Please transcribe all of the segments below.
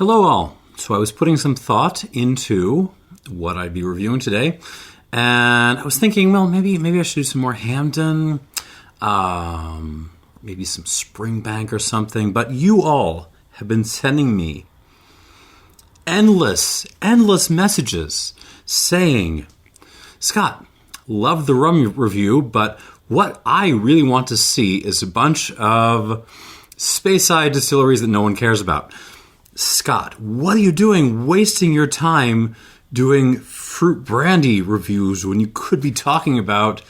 Hello all. So I was putting some thought into what I'd be reviewing today, and I was thinking, well, maybe I should do some more Hampden, maybe some Springbank or something. But you all have been sending me endless messages saying, Scott, love the rum review, but what I really want to see is a bunch of Speyside distilleries that no one cares about. Scott, what are you doing wasting your time doing fruit brandy reviews when you could be talking about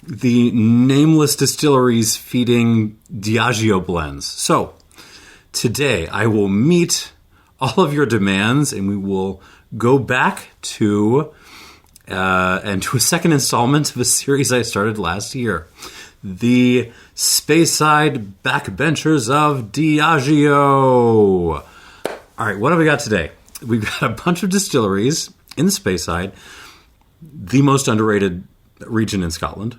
the nameless distilleries feeding Diageo blends? So, today I will meet all of your demands and we will go back to a second installment of a series I started last year. The Speyside Backbenchers of Diageo. All right, what have we got today? We've got a bunch of distilleries in the Speyside, the most underrated region in Scotland.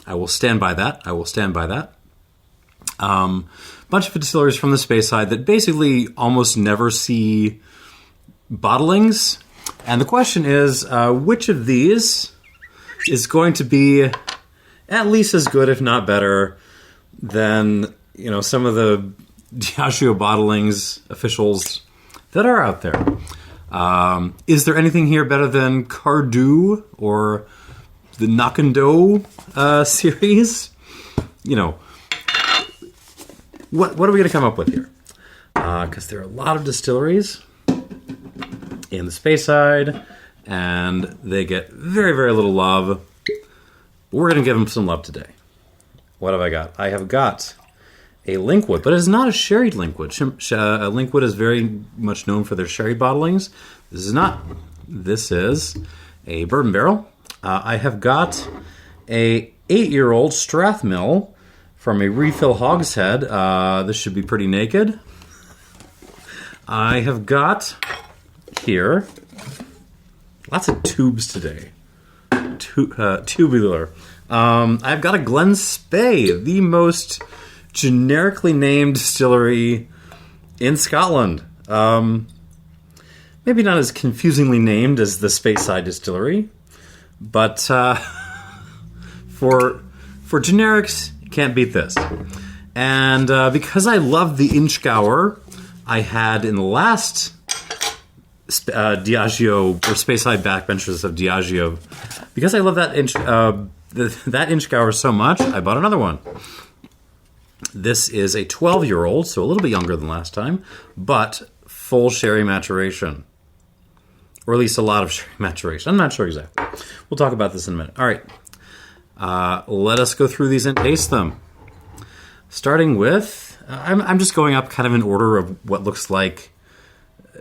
I will stand by that. Bunch of distilleries from the Speyside that basically almost never see bottlings. And the question is, which of these is going to be at least as good, if not better, than some of the Diageo bottlings officials that are out there? Is there anything here better than Cardew or the Knockando series? What are we going to come up with here? Because there are a lot of distilleries in the Speyside, and they get very, very little love. But we're going to give them some love today. What have I got? I have got a Linkwood, but it is not a sherried Linkwood. Linkwood is very much known for their sherry bottlings. This is not. This is a bourbon barrel. I have got a 8-year-old Strathmill from a refill hogshead. This should be pretty naked. I have got here lots of tubes today. Tubular. I've got a Glen Spey, the most generically named distillery in Scotland. Maybe not as confusingly named as the Speyside distillery, but for generics, you can't beat this. And because I love the Inchgower I had in the last Diageo or Speyside Backbenchers of Diageo, because I love that that Inchgower so much, I bought another one. This is a 12-year-old, so a little bit younger than last time, but full sherry maturation. Or at least a lot of sherry maturation. I'm not sure exactly. We'll talk about this in a minute. All right. Let us go through these and taste them. Starting with, I'm just going up kind of in order of what looks like,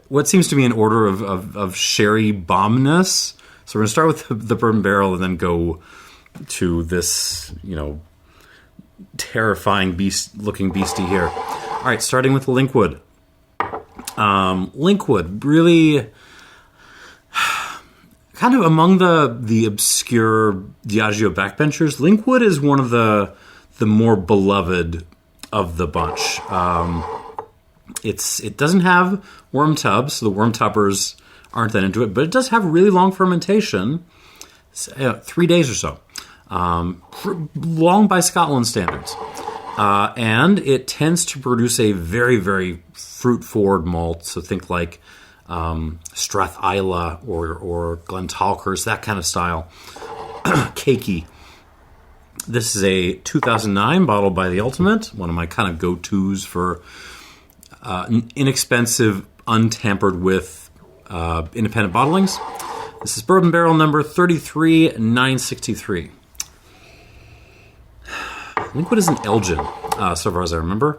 what seems to be an order of sherry bombness. So we're going to start with the bourbon barrel and then go to this, terrifying looking beastie here. All right, starting with Linkwood. Linkwood, really kind of among the obscure Diageo backbenchers. Linkwood is one of the more beloved of the bunch. It doesn't have worm tubs, so the worm tubbers aren't that into it, but it does have really long fermentation, 3 days or so. Long by Scotland standards. And it tends to produce a very, very fruit-forward malt. So think like Strathmill or Glentalkers, that kind of style. Cakey. This is a 2009 bottled by The Ultimate, one of my kind of go-tos for inexpensive, untampered with independent bottlings. This is Bourbon Barrel number 33963. Linkwood is in Elgin, so far as I remember.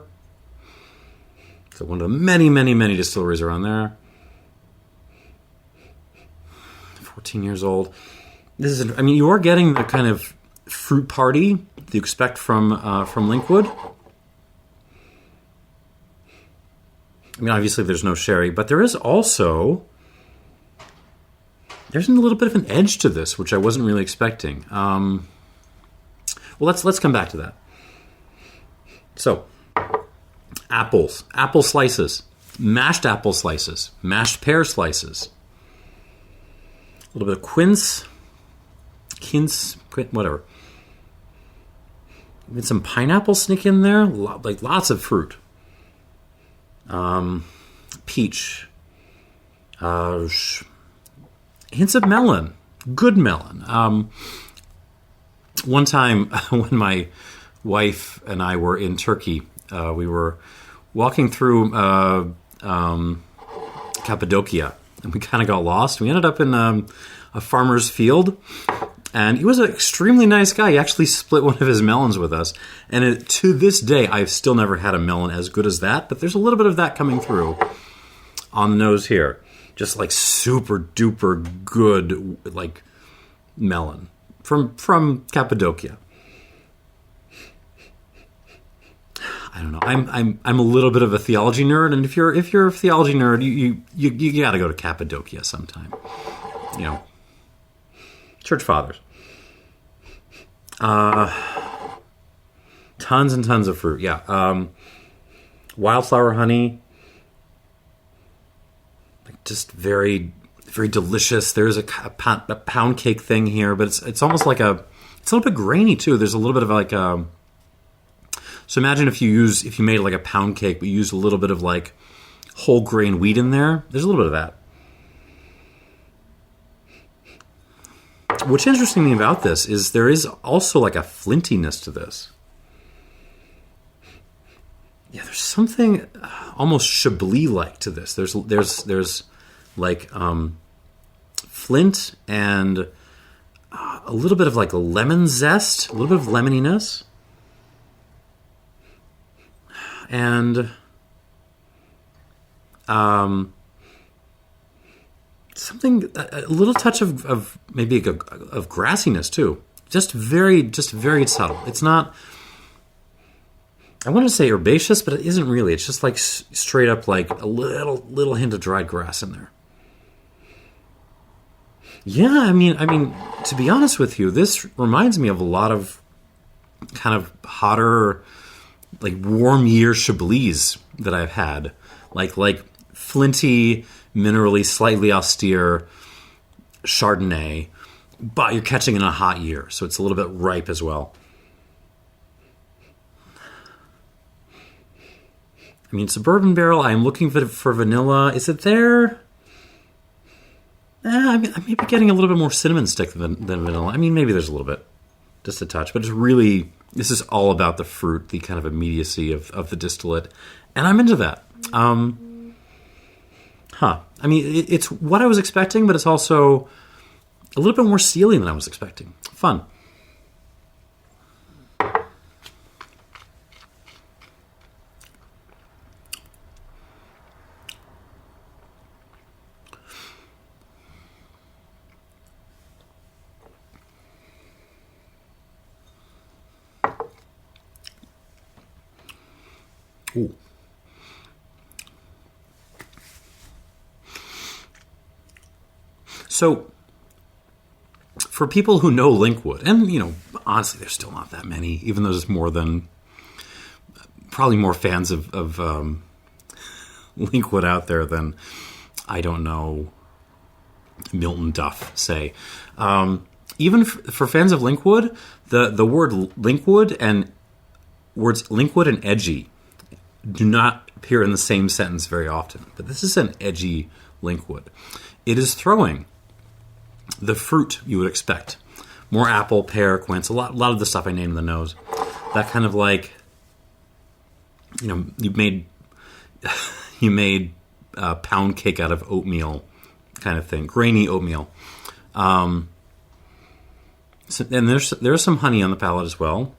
So one of the many, many, many distilleries around there. 14 years old. This is, you are getting the kind of fruit party that you expect from Linkwood. Obviously there's no sherry, but there's a little bit of an edge to this, which I wasn't really expecting. Well, let's come back to that. So, apple slices. mashed apple slices, mashed pear slices, a little bit of quince, whatever. Get some pineapple sneak in there, like lots of fruit. Peach, hints of melon, good melon. One time when my wife and I were in Turkey, we were walking through Cappadocia, and we kind of got lost. We ended up in a farmer's field, and he was an extremely nice guy. He actually split one of his melons with us, and to this day, I've still never had a melon as good as that, but there's a little bit of that coming through on the nose here. Just like super duper good like melon from Cappadocia. I don't know. I'm a little bit of a theology nerd, and if you're a theology nerd, you got to go to Cappadocia sometime. You know, church fathers. Tons and tons of fruit. Yeah. Wildflower honey. Just very, very delicious. There's a pound cake thing here, but it's almost like it's a little bit grainy too. There's a little bit of like so imagine if you made like a pound cake, but you used a little bit of like whole grain wheat in there. There's a little bit of that. What's interesting about this is there is also like a flintiness to this. Yeah, there's something almost Chablis-like to this. There's like flint and a little bit of like lemon zest, a little bit of lemoniness, and something, a little touch of maybe of grassiness too. Just very subtle. It's not, I want to say herbaceous, but it isn't really. It's just like straight up like a little hint of dried grass in there. Yeah, I mean, to be honest with you, this reminds me of a lot of kind of hotter, like warm year Chablis that I've had, like flinty, minerally, slightly austere Chardonnay, but you're catching in a hot year, so it's a little bit ripe as well. I mean, it's a bourbon barrel. I'm looking for vanilla. Is it there? I mean, I may be getting a little bit more cinnamon stick than vanilla. I mean, maybe there's a little bit, just a touch. But it's really, this is all about the fruit, the kind of immediacy of the distillate. And I'm into that. I mean, it's what I was expecting, but it's also a little bit more steely than I was expecting. Fun. Ooh. So, for people who know Linkwood, and, you know, honestly, there's still not that many, even though there's probably more fans of Linkwood out there than, I don't know, Milton Duff, say. Even for fans of Linkwood, the word Linkwood and words Linkwood and edgy do not appear in the same sentence very often. But this is an edgy Linkwood. It is throwing the fruit you would expect. More apple, pear, quince, a lot of the stuff I named in the nose. That kind of like, you know, you made a pound cake out of oatmeal kind of thing. Grainy oatmeal. And there's some honey on the palate as well.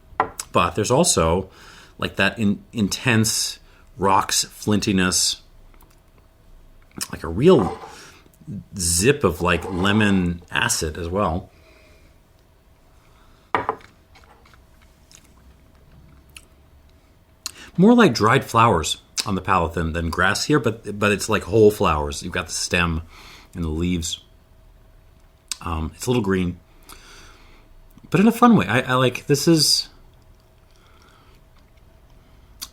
But there's also like that intense rocks flintiness, like a real zip of like lemon acid as well. More like dried flowers on the palate than grass here, but it's like whole flowers. You've got the stem and the leaves. It's a little green, but in a fun way. I like, this is,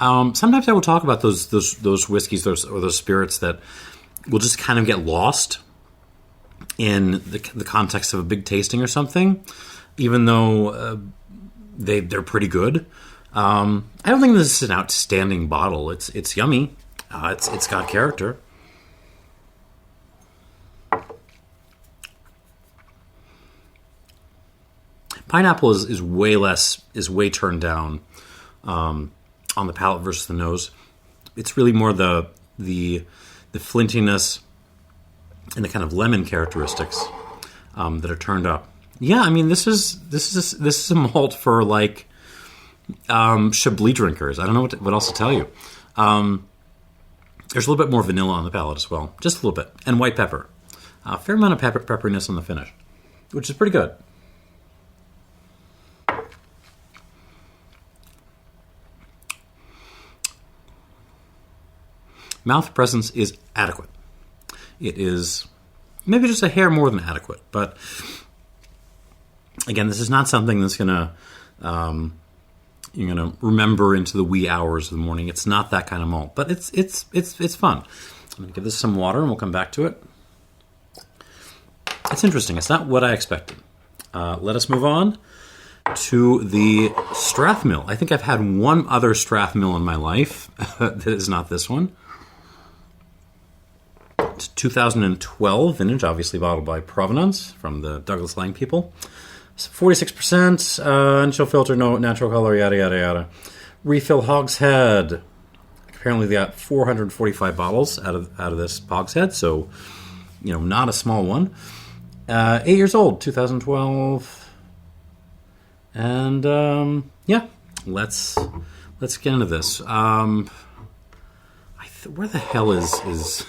Sometimes I will talk about those whiskeys, or those spirits that will just kind of get lost in the context of a big tasting or something, even though they're pretty good. I don't think this is an outstanding bottle. It's yummy. It's got character. Pineapple is way turned down on the palate versus the nose. It's really more the flintiness and the kind of lemon characteristics that are turned up. Yeah, I mean this is a malt for like Chablis drinkers. I don't know what else to tell you. There's a little bit more vanilla on the palate as well, just a little bit, and white pepper. A fair amount of pepperiness on the finish, which is pretty good. Mouth presence is adequate. It is maybe just a hair more than adequate, but again, this is not something that's gonna you're gonna remember into the wee hours of the morning. It's not that kind of malt, but it's fun. I'm gonna give this some water, and we'll come back to it. It's interesting. It's not what I expected. Let us move on to the Strathmill. I think I've had one other Strathmill in my life that is not this one. It's 2012 vintage, obviously bottled by Provenance from the Douglas Lang people. It's 46%, unchillfiltered, no natural color, yada, yada, yada. Refill Hogshead. Apparently they got 445 bottles out of this Hogshead, so, not a small one. 8 years old, 2012. And, let's get into this. Where the hell is...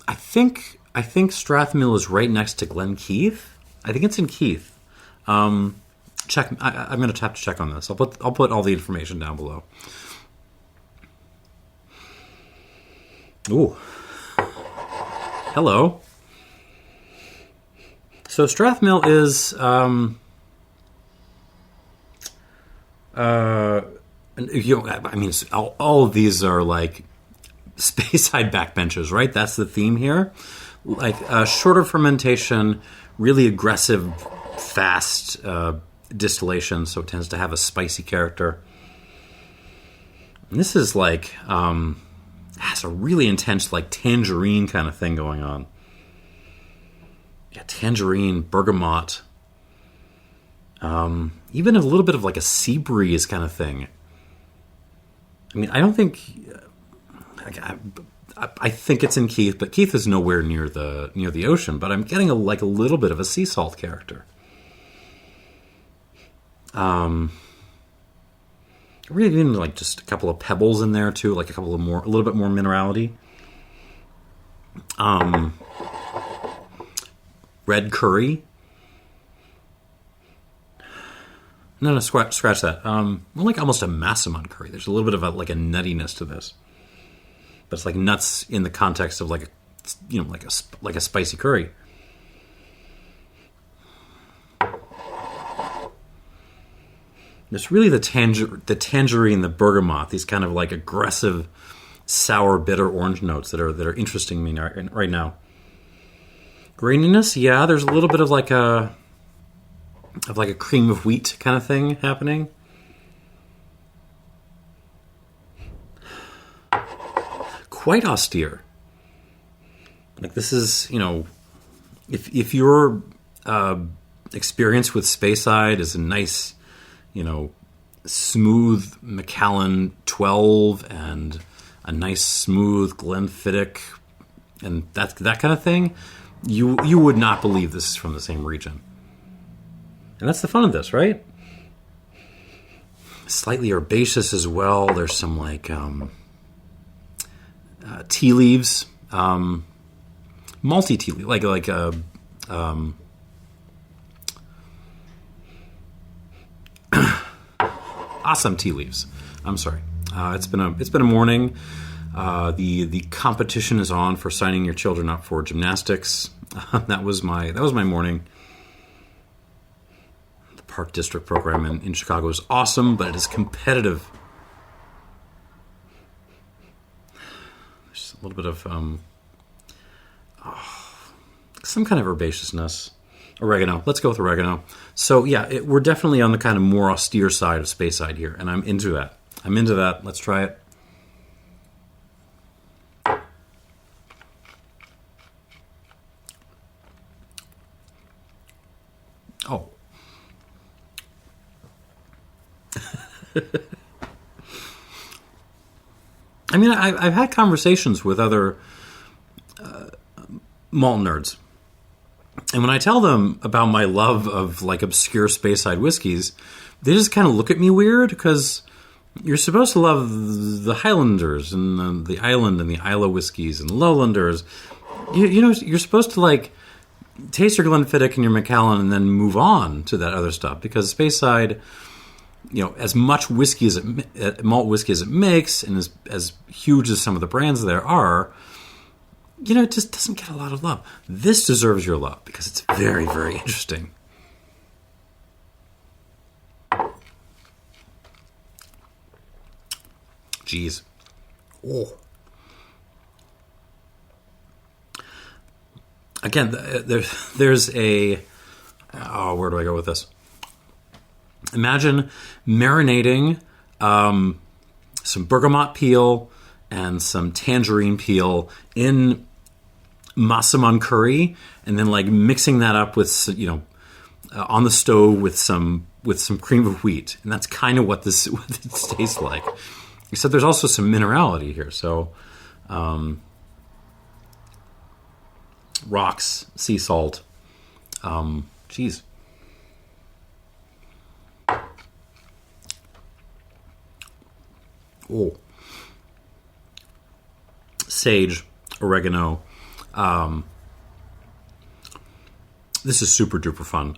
I think Strathmill is right next to Glen Keith. I think it's in Keith. Check. I'm going to have to check on this. I'll put all the information down below. Ooh. Hello. So Strathmill is all of these are like Speyside backbenchers, right? That's the theme here. Like shorter fermentation, really aggressive, fast distillation, so it tends to have a spicy character. And this is like has a really intense like tangerine kind of thing going on. Yeah, tangerine, bergamot, even a little bit of like a sea breeze kind of thing. I mean, I don't think. I think it's in Keith, but Keith is nowhere near the ocean. But I'm getting a little bit of a sea salt character. Really even like just a couple of pebbles in there too, like a little bit more minerality. Red curry. No, scratch that. More like almost a massaman curry. There's a little bit of a nuttiness to this. But it's like nuts in the context of like a spicy curry. It's really the tangerine, the bergamot, these kind of like aggressive, sour, bitter orange notes that are interesting me right now. Graininess, yeah, there's a little bit of like a cream of wheat kind of thing happening. Quite austere. Like this is, if your experience with Speyside is a nice, smooth Macallan 12 and a nice smooth Glenfiddich and that kind of thing, you would not believe this is from the same region. And that's the fun of this, right? Slightly herbaceous as well. There's some like tea leaves, malty tea leaf, like awesome tea leaves. I'm sorry. It's been a morning. The competition is on for signing your children up for gymnastics. That was my morning. The Park District program in Chicago is awesome, but it is competitive. A little bit of some kind of herbaceousness. Oregano. Let's go with oregano. So yeah, we're definitely on the kind of more austere side of Speyside here, and I'm into that. Let's try it. Oh. I mean, I've had conversations with other malt nerds. And when I tell them about my love of like obscure Speyside whiskeys, they just kind of look at me weird because you're supposed to love the Highlanders and the Island and the Isla whiskeys and Lowlanders. You know, you're supposed to like taste your Glenfiddich and your Macallan and then move on to that other stuff because Speyside, you know, as much whiskey as malt whiskey as it makes, and as huge as some of the brands there are, you know, it just doesn't get a lot of love. This deserves your love because it's very, very interesting. Jeez. Oh. Again, there's a... Oh, where do I go with this? Imagine marinating some bergamot peel and some tangerine peel in massaman curry, and then like mixing that up with, you know, on the stove with some cream of wheat, and that's kind of what this tastes like. Except there's also some minerality here. So, rocks, sea salt, cheese. Oh, sage, oregano. This is super duper fun.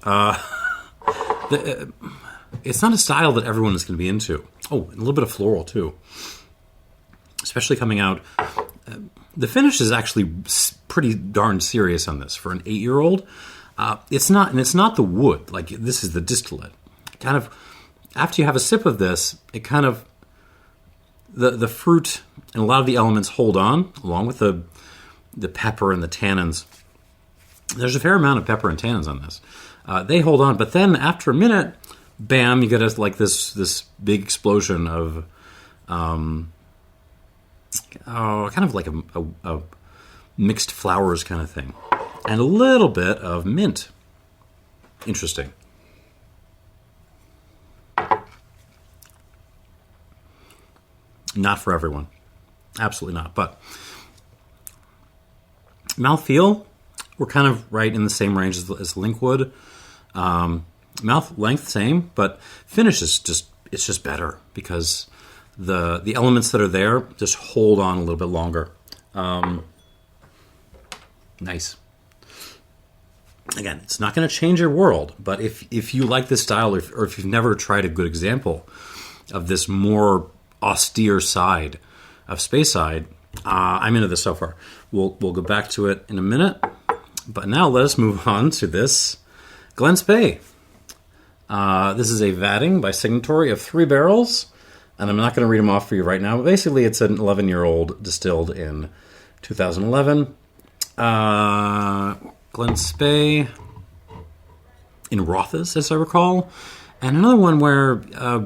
It's not a style that everyone is going to be into. Oh, and a little bit of floral too, especially coming out. The finish is actually pretty darn serious on this for an 8-year-old. It's not, and it's not the wood. Like this is the distillate. Kind of after you have a sip of this, it kind of the fruit and a lot of the elements hold on, along with the pepper and the tannins. There's a fair amount of pepper and tannins on this. They hold on, but then after a minute, bam! You get this big explosion of, kind of like a mixed flowers kind of thing, and a little bit of mint. Interesting. Not for everyone, absolutely not. But mouthfeel, we're kind of right in the same range as Linkwood. Mouth length same, but finish is just better because the elements that are there just hold on a little bit longer. Nice. Again, it's not going to change your world, but if you like this style, or if you've never tried a good example of this more austere side of Speyside, I'm into this so far. We'll go back to it in a minute, but now let us move on to this Glen Spey. This is a vatting by Signatory of 3 barrels, and I'm not going to read them off for you right now, but basically it's an 11-year-old distilled in 2011. Glen Spey in Rothes, as I recall, and another one where I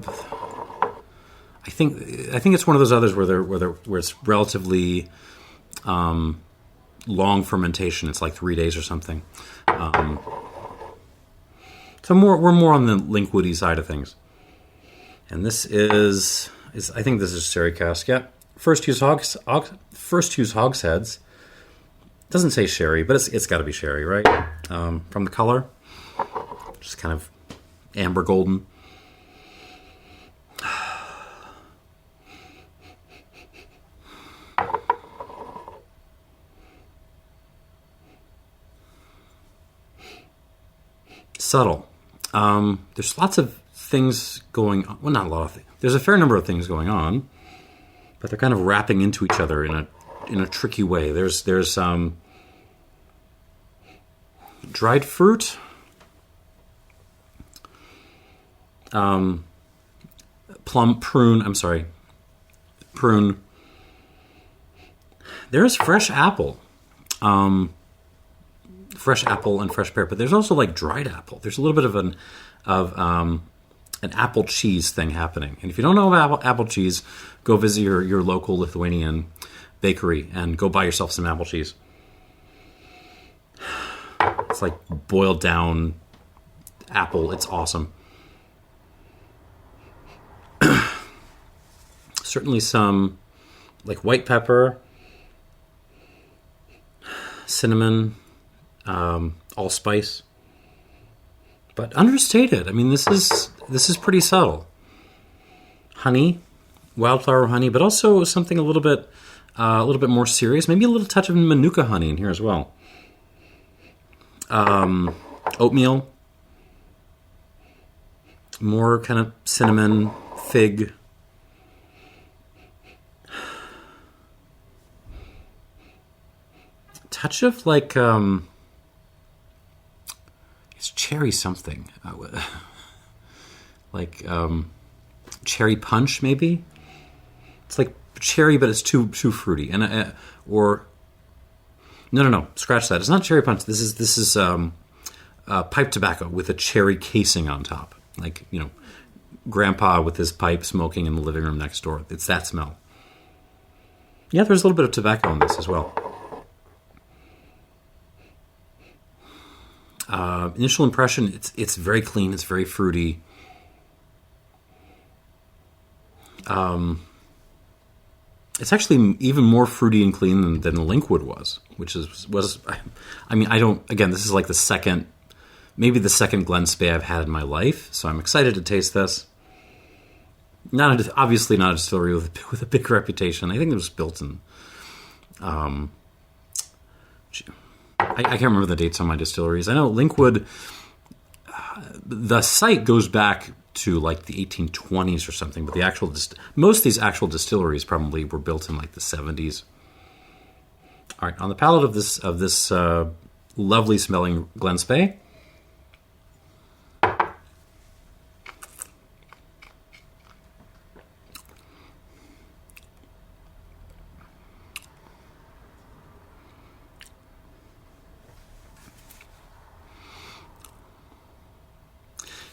think it's one of those others where it's relatively long fermentation. It's like 3 days or something. So we're more on the Linkwoody side of things. And this is I think this is sherry cask. Yeah, first use hogsheads. Doesn't say sherry, but it's got to be sherry, right? From the color, just kind of amber golden. Subtle. There's lots of things going on. Well, not a lot of things. There's a fair number of things going on, but they're kind of wrapping into each other in a tricky way. There's dried fruit, prune. There's fresh apple. Fresh apple and fresh pear, but there's also like dried apple. There's a little bit of an apple cheese thing happening. And if you don't know about apple cheese, go visit your local Lithuanian bakery and go buy yourself some apple cheese. It's like boiled down apple. It's awesome. Certainly some like white pepper, cinnamon, allspice, but understated. I mean, this is pretty subtle. Honey, wildflower honey, but also something a little bit more serious. Maybe a little touch of manuka honey in here as well. Oatmeal, more kind of cinnamon, fig. Touch of like it's cherry something, like cherry punch maybe. It's like cherry, but it's too fruity, and or no, scratch that. It's not cherry punch. This is pipe tobacco with a cherry casing on top, like Grandpa with his pipe smoking in the living room next door. It's that smell. Yeah, there's a little bit of tobacco in this as well. Initial impression, it's very clean, it's very fruity. It's actually even more fruity and clean than the Linkwood was, which was I mean, this is like maybe the second Glen Spey I've had in my life, so I'm excited to taste this. Obviously not a distillery with a big reputation. I think it was built in I can't remember the dates on my distilleries. I know Linkwood, the site goes back to like the 1820s or something, but most of these actual distilleries probably were built in like the 70s. All right, on the palate of this lovely smelling Glen Spey.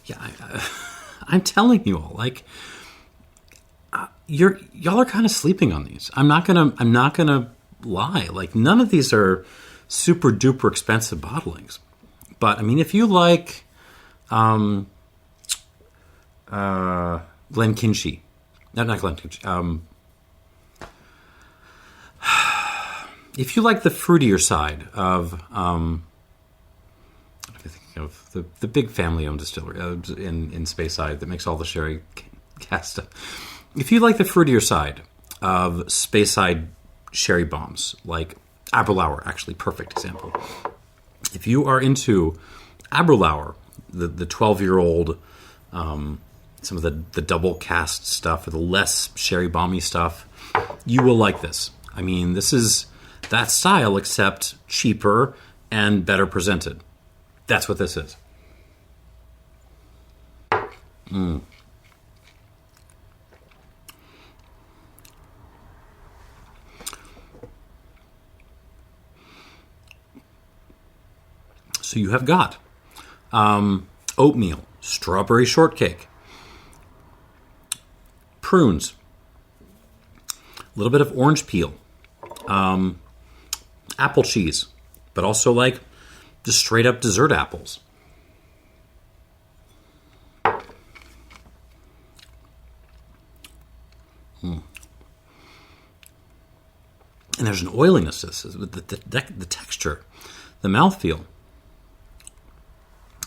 Yeah, I'm telling you all, like, y'all are kind of sleeping on these. I'm not gonna lie. Like, none of these are super duper expensive bottlings. But I mean, if you like, Glen Kinchy, not Glen Kinchy. If you like the fruitier side of the big family-owned distillery in Speyside that makes all the sherry cask stuff. If you like the fruitier side of Speyside sherry bombs, like Aberlour, actually, perfect example. If you are into Aberlour, the 12-year-old, some of the double cast stuff, or the less sherry bomby stuff, you will like this. I mean, this is that style, except cheaper and better presented. That's what this is. So you have got oatmeal, strawberry shortcake, prunes, a little bit of orange peel, apple cheese, but also like just straight up dessert apples. And there's an oiliness to this. The texture, the mouthfeel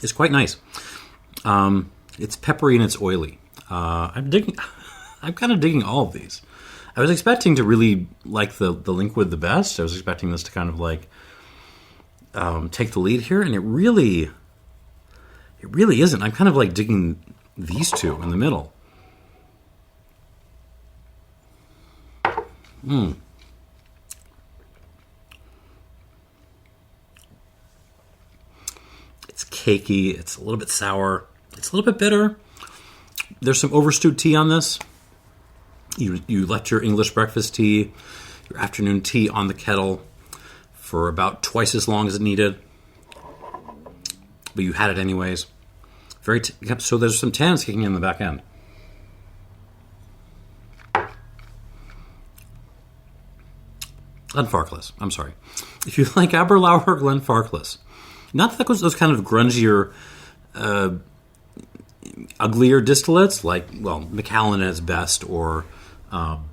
is quite nice. It's peppery and it's oily. I'm kind of digging all of these. I was expecting to really like the Linkwood the best. I was expecting this to kind of like take the lead here, and it really isn't. I'm kind of like digging these two in the middle. It's cakey. It's a little bit sour. It's a little bit bitter. There's some overstewed tea on this. You let your English breakfast tea your afternoon tea on the kettle for about twice as long as it needed, but you had it anyways. So there's some tannins kicking in the back end. Glenfarclas, I'm sorry. If you like Aberlour Glenfarclas, not those kind of grungier, uglier distillates, like, well, Macallan at its best, or Glendronach,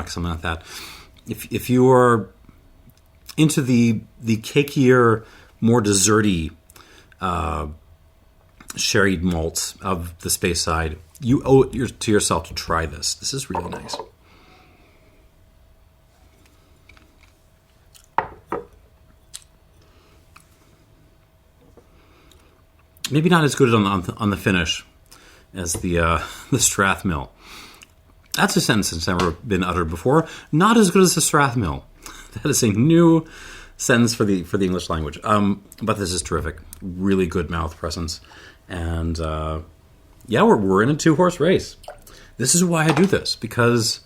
something like that. If you are into the cakier, more desserty sherried malts of the Speyside, you owe it to yourself to try this. This is really nice. Maybe not as good on the finish as the Strathmill. That's a sentence that's never been uttered before. Not as good as the Strathmill. That is a new sentence for the English language. But this is terrific. Really good mouth presence. And we're in a 2-horse race. This is why I do this, because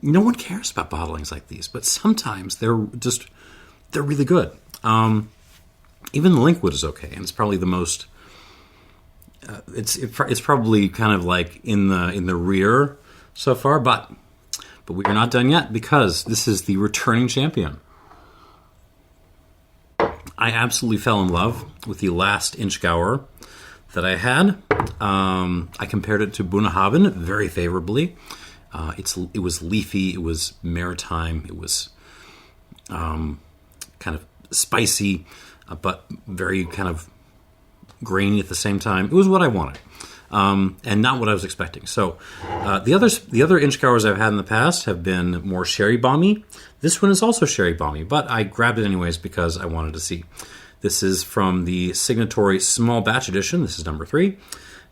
no one cares about bottlings like these, but sometimes they're really good. Even the Linkwood is okay, and it's probably the most. It's probably kind of like in the rear so far, but we are not done yet, because this is the returning champion. I absolutely fell in love with the last Inchgower that I had. I compared it to Bunnahabhain very favorably. It was leafy, it was maritime, it was kind of spicy, but very kind of grainy at the same time. It was what I wanted, and not what I was expecting. So the other Inchgowers I've had in the past have been more sherry bomby. This one is also sherry bomby, but I grabbed it anyways because I wanted to see. This is from the Signatory Small Batch Edition. This is number 3.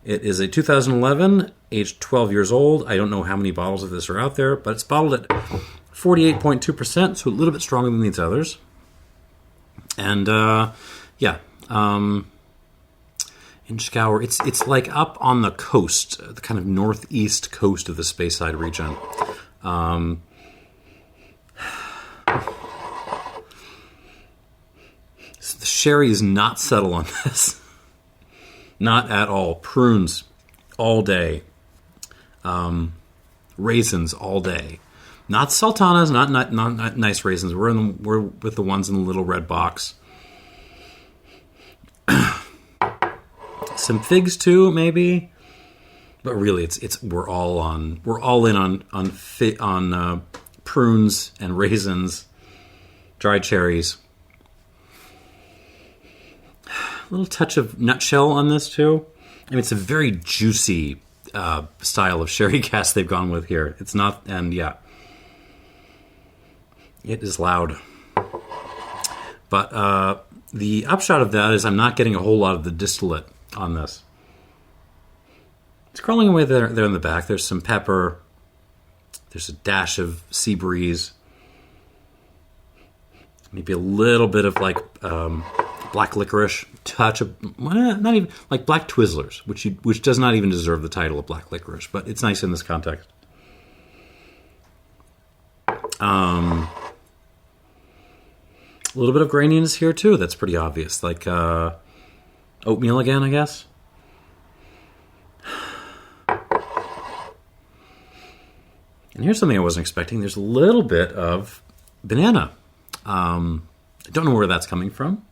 It is a 2011, aged 12 years old. I don't know how many bottles of this are out there, but it's bottled at 48.2%, so a little bit stronger than these others. And Inchgower, it's like up on the coast, the kind of northeast coast of the Speyside region. The sherry is not subtle on this. Not at all. Prunes all day. Raisins all day. Not sultanas, not nice raisins. We're with the ones in the little red box. Some figs too, maybe. But really, we're all in on prunes and raisins, dried cherries. A little touch of nutshell on this too. I mean, it's a very juicy style of sherry cask they've gone with here. It's not, and yeah, it is loud. But the upshot of that is I'm not getting a whole lot of the distillate on this. It's crawling away there in the back. There's some pepper. There's a dash of sea breeze. Maybe a little bit of like black licorice, touch of, well, not even like black Twizzlers, which does not even deserve the title of black licorice, but it's nice in this context. A little bit of graininess here too. That's pretty obvious, like oatmeal again, I guess. And here's something I wasn't expecting. There's a little bit of banana. I don't know where that's coming from.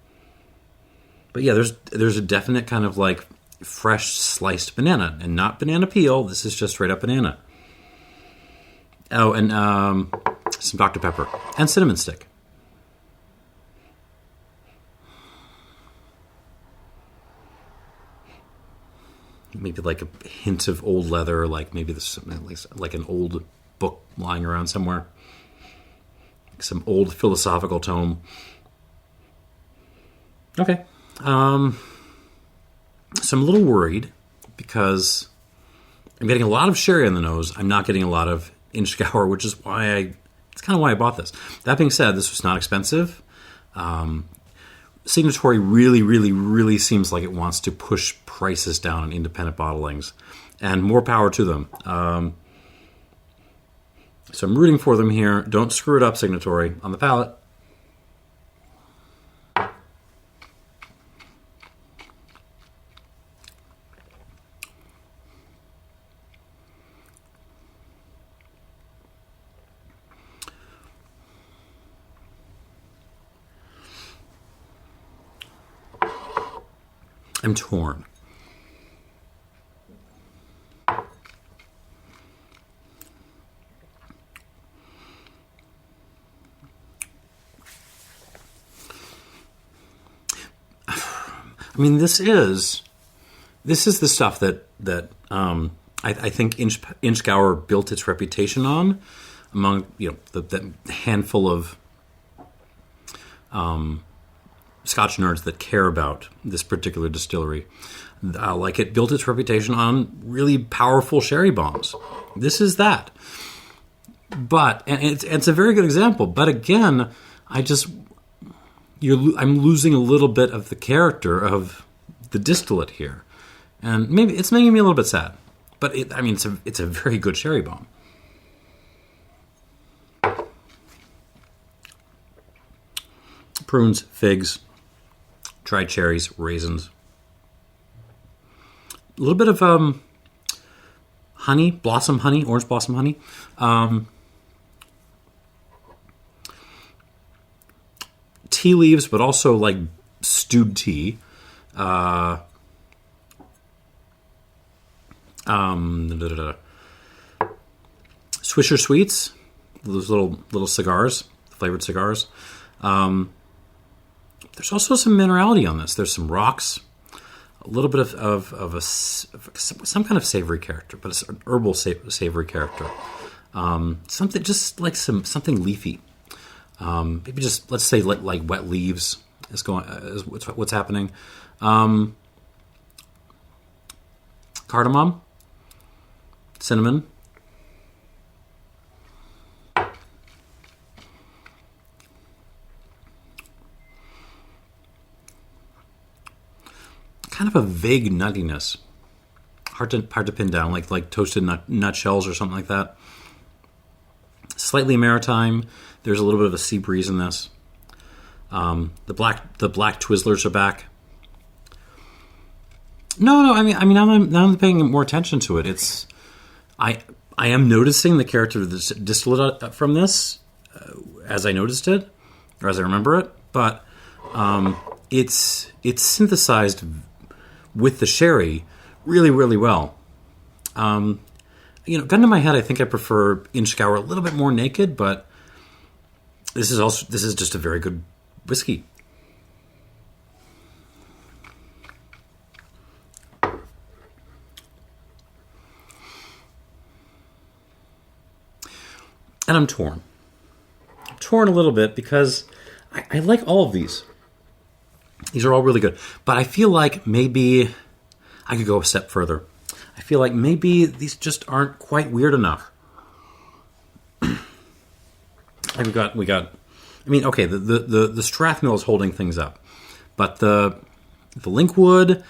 But yeah, there's a definite kind of like fresh sliced banana, and not banana peel. This is just straight up banana. Oh, and some Dr. Pepper and cinnamon stick. Maybe like a hint of old leather, like maybe this like an old book lying around somewhere. Some old philosophical tome. Okay. So I'm a little worried because I'm getting a lot of sherry on the nose. I'm not getting a lot of Inchgower, which is why it's kind of why I bought this. That being said, this was not expensive. Signatory really, really, really seems like it wants to push prices down on independent bottlings, and more power to them. So I'm rooting for them here. Don't screw it up, Signatory. On the palate. I'm torn. I mean, this is the stuff that I think Inchgower built its reputation on among the handful of Scotch nerds that care about this particular distillery. Like it built its reputation on really powerful sherry bombs. This is that. But and it's a very good example. But again, I'm losing a little bit of the character of the distillate here, and maybe it's making me a little bit sad. But it's a very good sherry bomb. Prunes, figs, dried cherries, raisins, a little bit of honey, orange blossom honey. Tea leaves, but also like stewed tea. Swisher Sweets, those little cigars, flavored cigars. There's also some minerality on this. There's some rocks, a little bit of some kind of savory character, but it's an herbal savory character. Something just like something leafy. Maybe just let's say like wet leaves is what's happening. Cardamom, cinnamon. Kind of a vague nuttiness, hard to pin down, like toasted nut shells or something like that. Slightly maritime. There's a little bit of a sea breeze in this. The black Twizzlers are back. No. I mean, now I'm paying more attention to it. I am noticing the character of the distillate from this as I noticed it, or as I remember it. But it's synthesized with the sherry really, really well. Gun to my head, I think I prefer Inchgower a little bit more naked, but this is just a very good whiskey. And I'm torn. I'm torn a little bit because I like all of these. These are all really good. But I feel like maybe I could go a step further. I feel like maybe these just aren't quite weird enough. Like we got. I mean, okay, the Strathmill is holding things up, but the Linkwood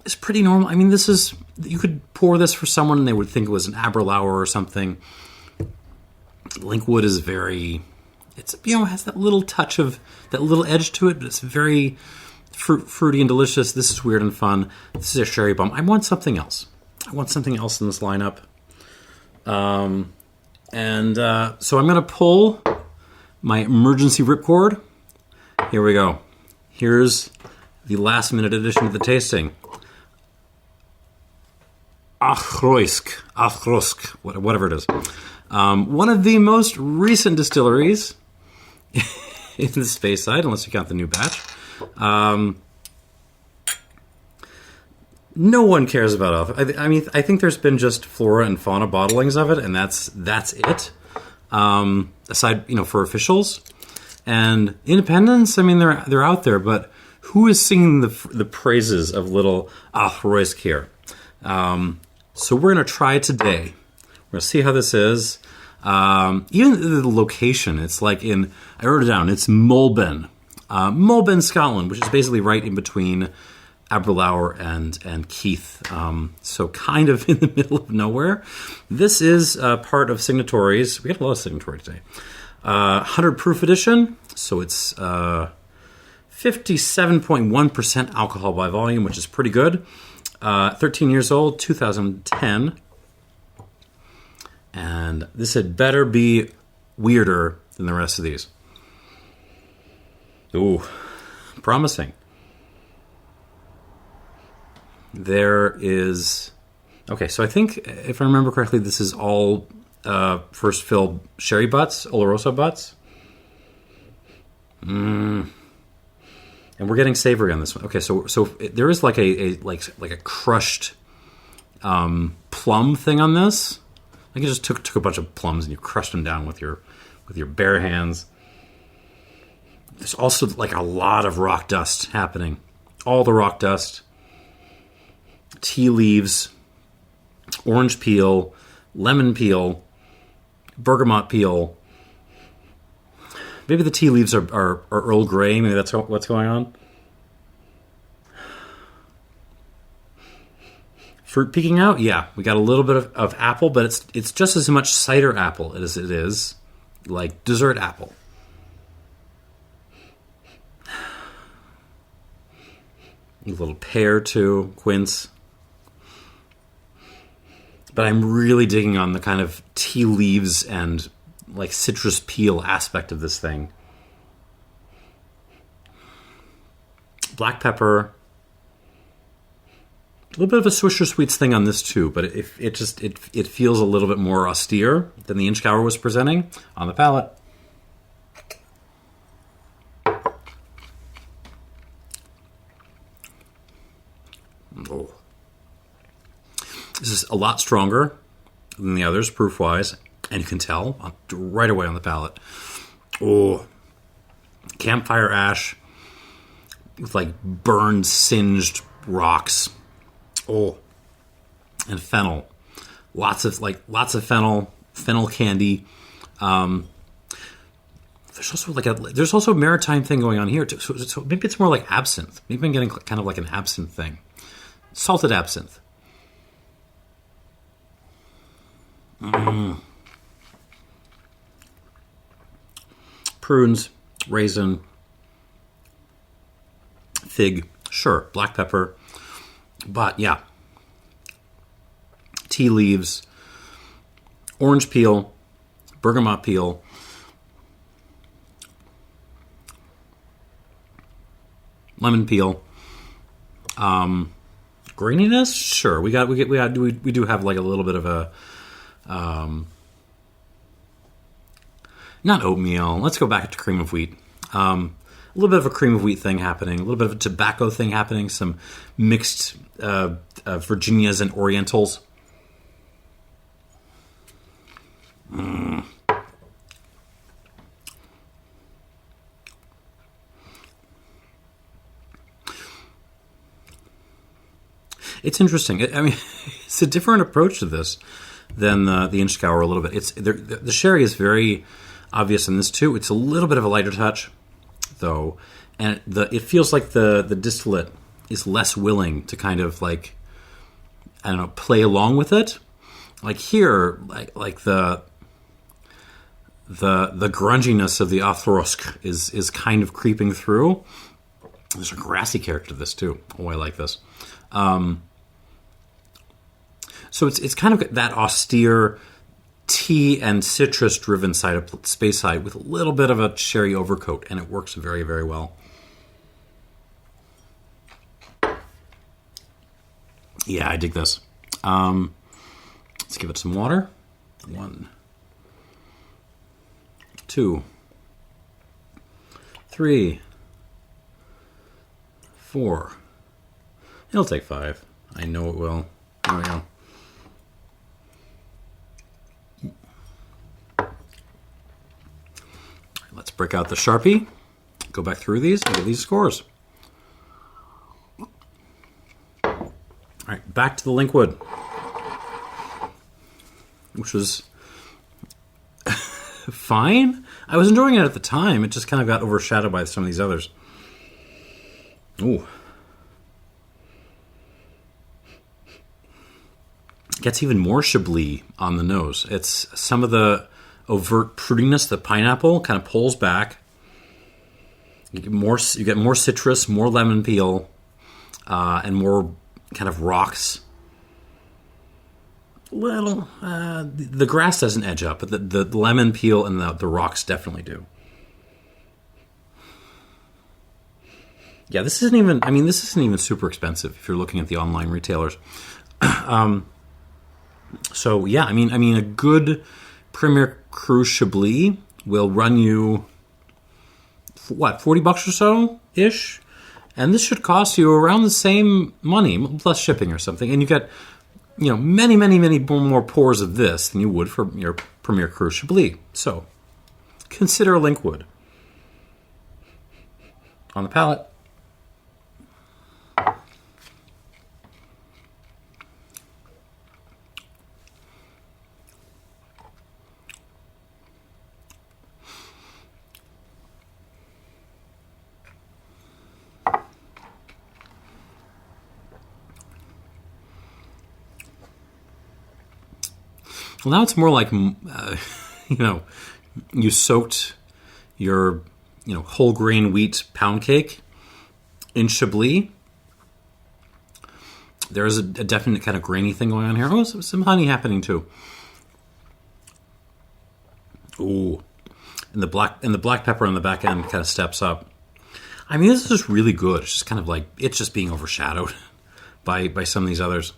is pretty normal. I mean, you could pour this for someone and they would think it was an Aberlour or something. Linkwood is has that little touch of that little edge to it, but it's very fruity and delicious. This is weird and fun. This is a sherry bomb. I want something else. I want something else in this lineup. So I'm going to pull my emergency ripcord. Here we go. Here's the last minute addition to the tasting. Auchroisk, whatever it is. One of the most recent distilleries in the Speyside, unless you count the new batch. No one cares about it. I mean, I think there's been just flora and fauna bottlings of it, and that's it. Aside, for officials and independents, I mean, they're out there, but who is singing the praises of little Auchroisk here? So we're going to try it today. We're going to see how this is. Even the location, it's like I wrote it down, it's Mulben. Mulben, Scotland, which is basically right in between Aberlour and Keith. So kind of in the middle of nowhere. This is part of Signatory's. We got a lot of Signatory today. 100 proof edition. So it's 57.1% alcohol by volume, which is pretty good. 13 years old, 2010. And this had better be weirder than the rest of these. Ooh, promising. There is... Okay, so I think, if I remember correctly, this is all first filled sherry butts, Oloroso butts. And we're getting savory on this one. Okay, so there is like a crushed plum thing on this. Like you just took a bunch of plums and you crushed them down with your bare hands. There's also like a lot of rock dust happening. All the rock dust, tea leaves, orange peel, lemon peel, bergamot peel. Maybe the tea leaves are Earl Grey. Maybe that's what's going on. Fruit peeking out. Yeah, we got a little bit of apple, but it's just as much cider apple as it is like dessert apple. A little pear too, quince. But I'm really digging on the kind of tea leaves and like citrus peel aspect of this thing. Black pepper. A little bit of a Swisher Sweets thing on this too, but it feels a little bit more austere than the Inchgower was presenting on the palate. Oh. This is a lot stronger than the others, proof-wise, and you can tell right away on the palate. Oh, campfire ash with like burned, singed rocks. Oh, and fennel. Lots of fennel candy. There's also a maritime thing going on here too. So maybe it's more like absinthe. Maybe I'm getting kind of like an absinthe thing. Salted absinthe. Prunes, raisin, fig, sure, black pepper, but yeah, tea leaves, orange peel, bergamot peel, lemon peel, graininess, sure, we do have like a little bit of a not oatmeal. Let's go back to cream of wheat. A little bit of a cream of wheat thing happening. A little bit of a tobacco thing happening. Some mixed Virginias and Orientals. It's interesting. I mean, it's a different approach to this than the Inchgower a little bit. The sherry is very obvious in this too. It's a little bit of a lighter touch, though, and it feels like the distillate is less willing to kind of like, I don't know, play along with it. Like here, like the grunginess of the Auchroisk is kind of creeping through. There's a grassy character to this too. Oh, I like this. So it's kind of that austere tea and citrus driven side of Speyside with a little bit of a sherry overcoat, and it works very, very well. Yeah, I dig this. Let's give it some water. 1, 2, 3, 4. It'll take 5. I know it will. There we go. Let's break out the Sharpie, go back through these, and get these scores. All right, back to the Linkwood, which was fine. I was enjoying it at the time. It just kind of got overshadowed by some of these others. Ooh. gets even more Chablis on the nose. It's some of the overt fruitiness, the pineapple kind of pulls back. You get more citrus, more lemon peel, and more kind of rocks. The grass doesn't edge up, but the lemon peel and the rocks definitely do. Yeah, this isn't even super expensive if you're looking at the online retailers. So yeah, I mean a good Premier Cru Chablis will run you what, $40 or so ish, and this should cost you around the same money plus shipping or something, and you get many more pours of this than you would for your Premier Cru Chablis. So consider Linkwood on the palate. Well, now it's more like, you soaked your, whole grain wheat pound cake in Chablis. There is a definite kind of grainy thing going on here. Oh, some honey happening too. Ooh, and the black pepper on the back end kind of steps up. I mean, this is just really good. It's just kind of like it's just being overshadowed by some of these others.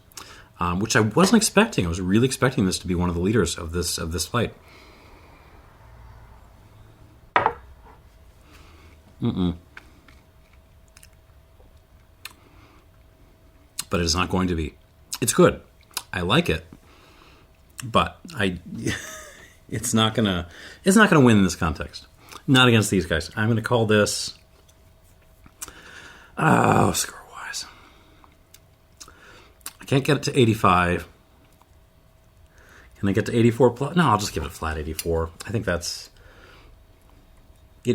Which I wasn't expecting. I was really expecting this to be one of the leaders of this flight. But it is not going to be. It's good. I like it, but it's not gonna win in this context. Not against these guys. I'm gonna call this. Score wise. I can't get it to 85. Can I get to 84 plus? No, I'll just give it a flat 84. I think it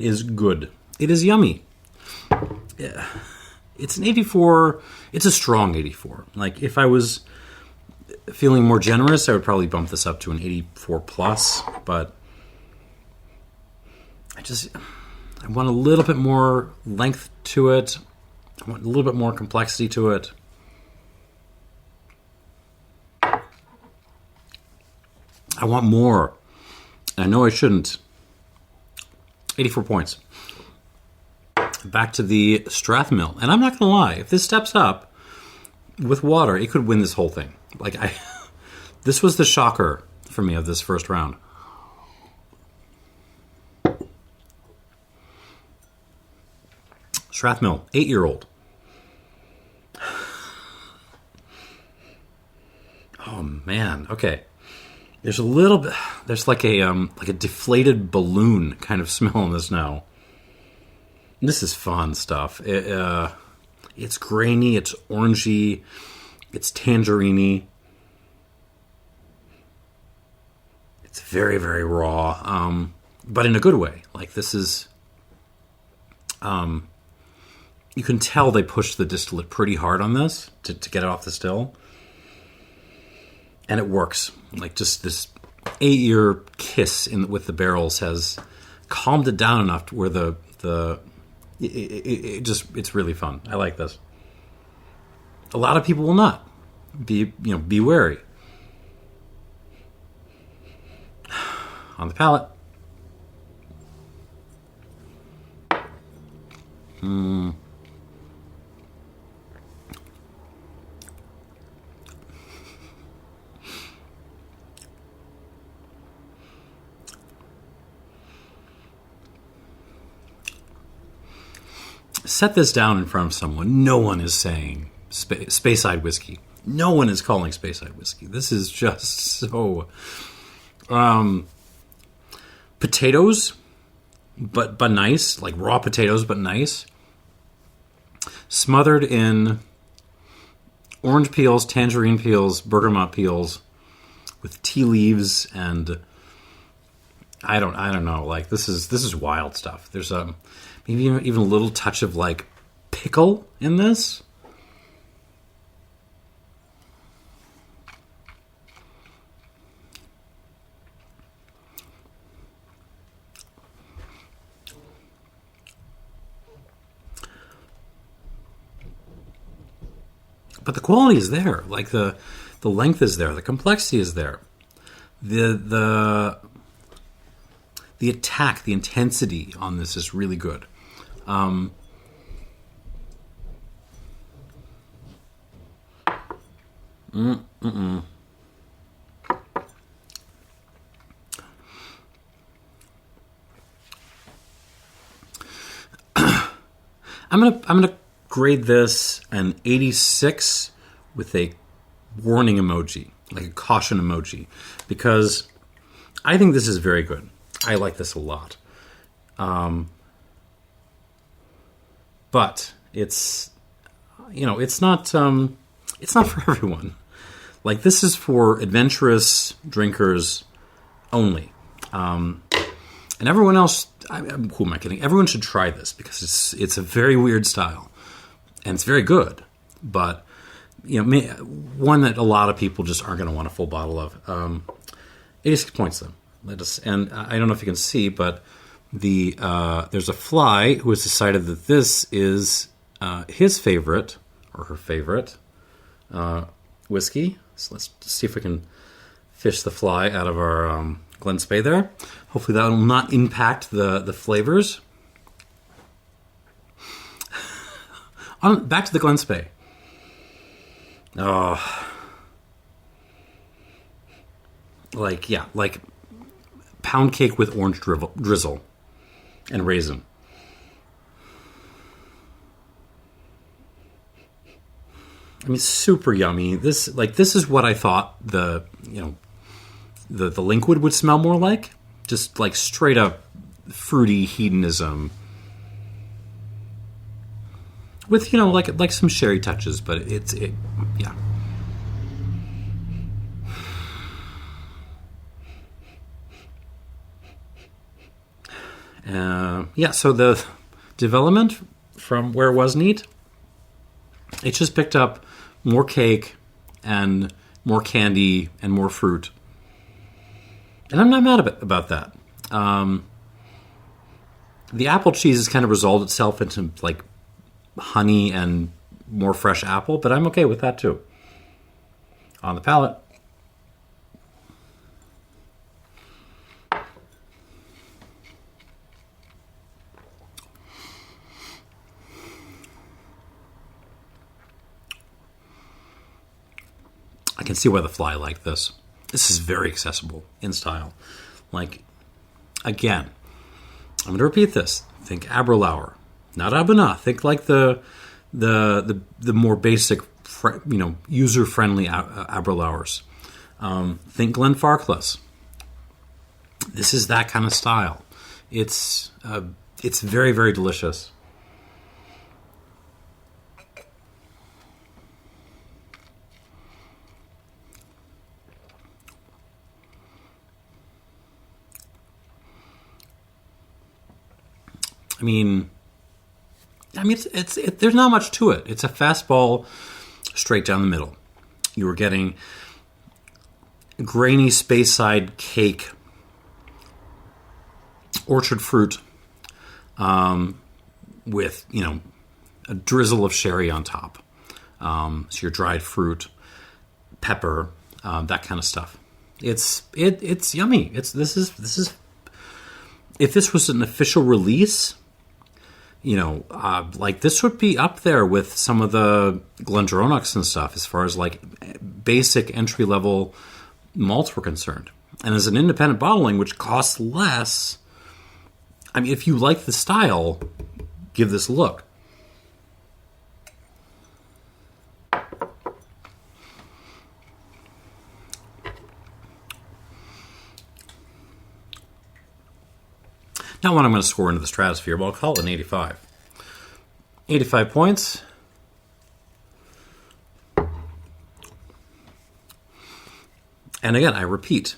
is good. It is yummy. Yeah. It's an 84. It's a strong 84. Like, if I was feeling more generous, I would probably bump this up to an 84 plus. But I want a little bit more length to it. I want a little bit more complexity to it. I want more. I know I shouldn't. 84 points. Back to the Strathmill. And I'm not going to lie. If this steps up with water, it could win this whole thing. This was the shocker for me of this first round. Strathmill, 8-year-old. Oh, man. Okay. There's a little bit. There's like a deflated balloon kind of smell in this now. This is fun stuff. It's grainy. It's orangey. It's tangerine-y. It's very, very raw, but in a good way. Like, this is. You can tell they pushed the distillate pretty hard on this to get it off the still. And it works. Like, just this 8-year kiss with the barrels has calmed it down enough to where it's really fun. I like this. A lot of people will not. Be wary. On the palate. Set this down in front of someone. No one is saying Speyside whiskey. No one is calling Speyside whiskey. This is just so... potatoes, but nice. Like raw potatoes, but nice. Smothered in orange peels, tangerine peels, bergamot peels, with tea leaves and... I don't know. Like, this is wild stuff. There's maybe even a little touch of like pickle in this. But the quality is there. Like the length is there. The complexity is there. The attack, the intensity on this is really good. I'm gonna grade this an 86 with a warning emoji, like a caution emoji, because I think this is very good. I like this a lot. But it's not for everyone. Like, this is for adventurous drinkers only. And everyone else, who am I kidding? Everyone should try this because it's a very weird style, and it's very good. But one that a lot of people just aren't going to want a full bottle of. 86 points though. And I don't know if you can see, but there's a fly who has decided that this is his favorite or her favorite whiskey. So let's see if we can fish the fly out of our Glen Spey there. Hopefully that will not impact the flavors. Back to the Glen Spey. Oh. Like pound cake with orange drizzle and raisin. I mean, super yummy. This is what I thought the Linkwood would smell more like. Just like straight up fruity hedonism. With, like some sherry touches, but yeah. So the development from where it was neat, it just picked up more cake and more candy and more fruit. And I'm not mad about that. The apple cheese has kind of resolved itself into like honey and more fresh apple, but I'm okay with that too. On the palate. I can see why the fly liked this. This is very accessible in style. Like, again, I'm going to repeat this. Think Aberlour, not Auchroisk. Think like the more basic, user-friendly Aberlours. Think Glenfarclas. This is that kind of style. It's very, very delicious. I mean, it's there's not much to it. It's a fastball straight down the middle. You were getting grainy Speyside cake, orchard fruit, with a drizzle of sherry on top. So your dried fruit, pepper, that kind of stuff. It's yummy. This is if this was an official release. Like this would be up there with some of the Glendronachs and stuff as far as like basic entry level malts were concerned. And as an independent bottling, which costs less, I mean, if you like the style, give this a look. Not one I'm going to score into the stratosphere, but I'll call it an 85. 85 points. And again, I repeat,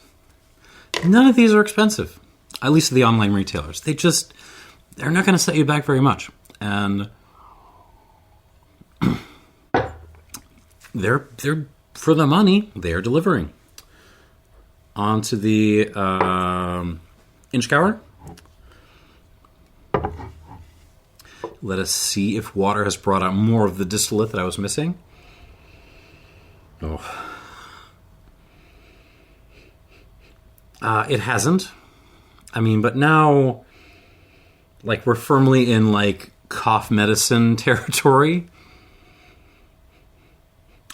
none of these are expensive, at least the online retailers. They're not going to set you back very much. And they're for the money, they're delivering. On to the Inchgower. Let us see if water has brought out more of the distillate that I was missing. Oh. It hasn't. I mean, but now, like, we're firmly in, like, cough medicine territory.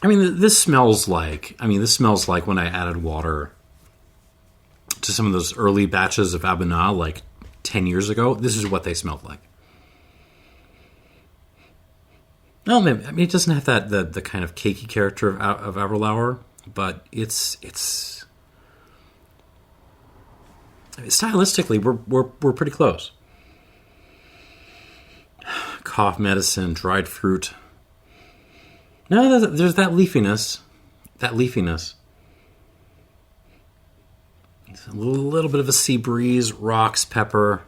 I mean, this smells like when I added water to some of those early batches of Auchroisk, like 10 years ago. This is what they smelled like. No, maybe, I mean, it doesn't have that the kind of cakey character of Auchroisk, but it's stylistically we're pretty close. Cough medicine, dried fruit. No, there's that leafiness. It's a little bit of a sea breeze, rocks, pepper.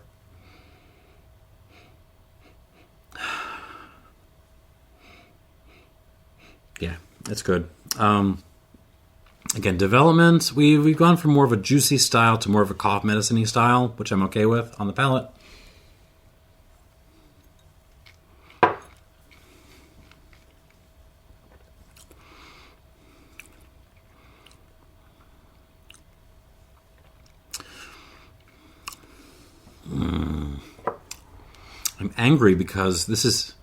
Yeah, it's good. Again, development. We've gone from more of a juicy style to more of a cough medicine-y style, which I'm okay with on the palate. I'm angry because this is...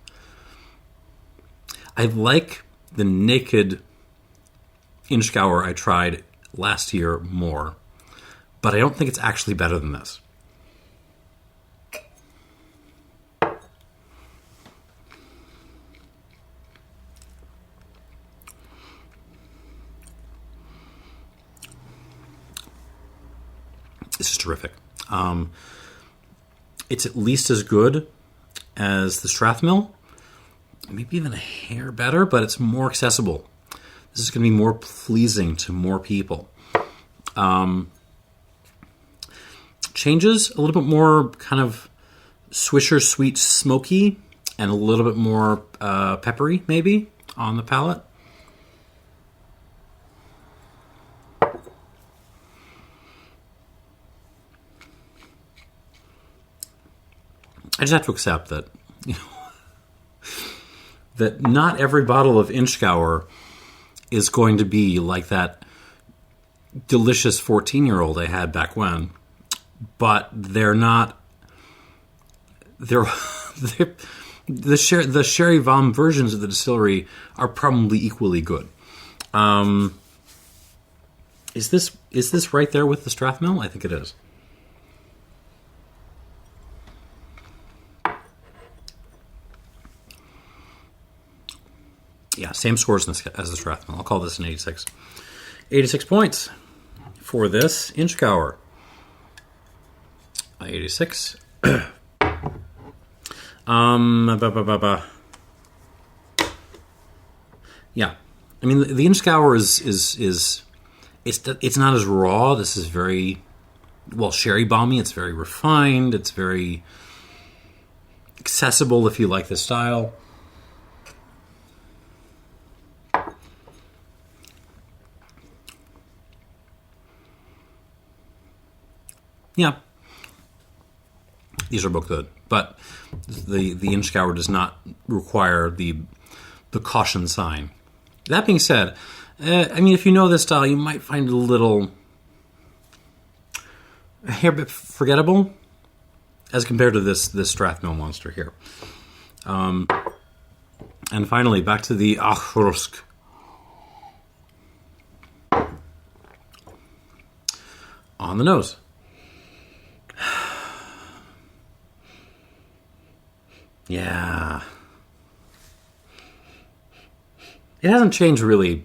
I like the naked Inchgower I tried last year more, but I don't think it's actually better than this. This is terrific. It's at least as good as the Strathmill, maybe even a hair better, but it's more accessible. This is going to be more pleasing to more people. Changes a little bit more kind of Swisher sweet smoky and a little bit more peppery maybe on the palate. I just have to accept that, that not every bottle of Inchgower is going to be like that delicious 14-year-old I had back when, but they're not. The Sherry Butts versions of the distillery are probably equally good. Is this right there with the Strathmill? I think it is. Yeah, same scores as the Strathmill. I'll call this an 86. 86 points for this Inchgower. 86. Yeah, I mean the Inchgower is it's not as raw. This is very sherry bomby. It's very refined. It's very accessible if you like this style. Yeah, these are both good, but the Inchgower does not require the caution sign. That being said, I mean, if you know this style, you might find it a hair bit forgettable as compared to this Strathmill monster here. And finally, back to the Auchroisk. On the nose. Yeah. It hasn't changed really,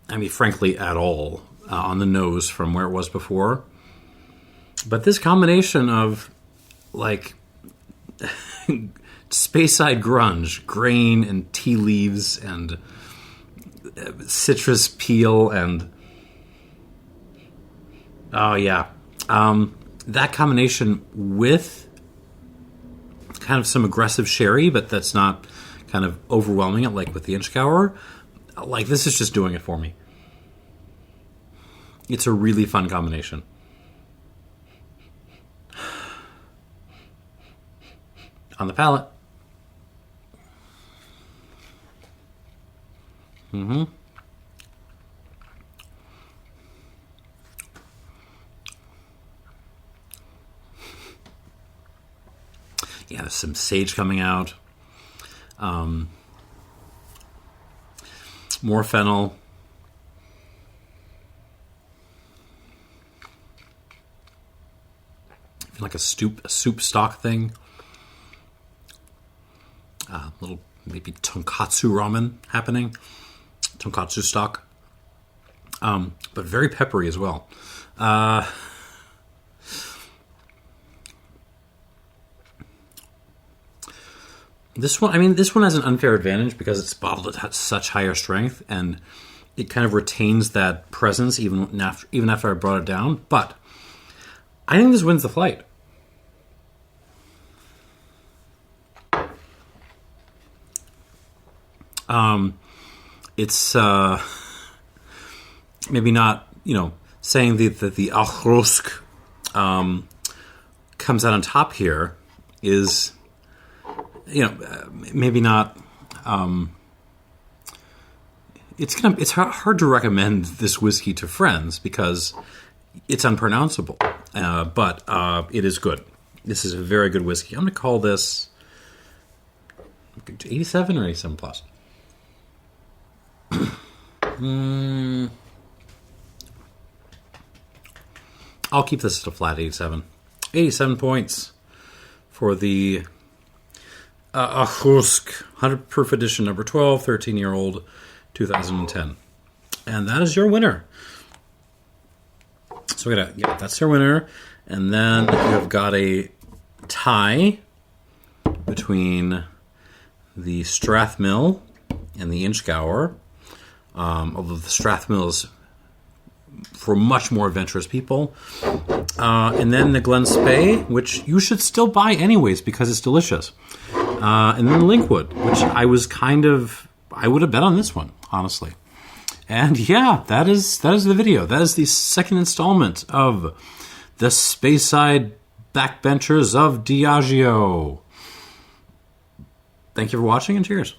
I mean, frankly, at all on the nose from where it was before. But this combination of, like, Speyside grunge, grain and tea leaves and citrus peel and... Oh, yeah. That combination with kind of some aggressive sherry, but that's not kind of overwhelming it like with the Inchgower. Like, this is just doing it for me. It's a really fun combination. On the palate. yeah, there's some sage coming out. More fennel. Like a soup stock thing. Little maybe tonkatsu ramen happening. Tonkatsu stock. But very peppery as well. This one has an unfair advantage because it's bottled at such higher strength, and it kind of retains that presence even after I brought it down. But I think this wins the flight. It's maybe not, saying that the Auchroisk comes out on top here is, maybe not. It's hard to recommend this whiskey to friends because it's unpronounceable, but it is good. This is a very good whiskey. I'm going to call this 87 or 87 plus. I'll keep this at a flat 87. 87 points for the Auchroisk 100 proof edition number 12, 13-year-old, 2010. And that is your winner. So that's your winner. And then you've got a tie between the Strathmill and the Inchgower. Although the Strathmill is for much more adventurous people. And then the Glen Spey, which you should still buy anyways because it's delicious. And then Linkwood, which I would have bet on this one, honestly. And yeah, that is the video. That is the second installment of the Speyside Backbenchers of Diageo. Thank you for watching, and cheers.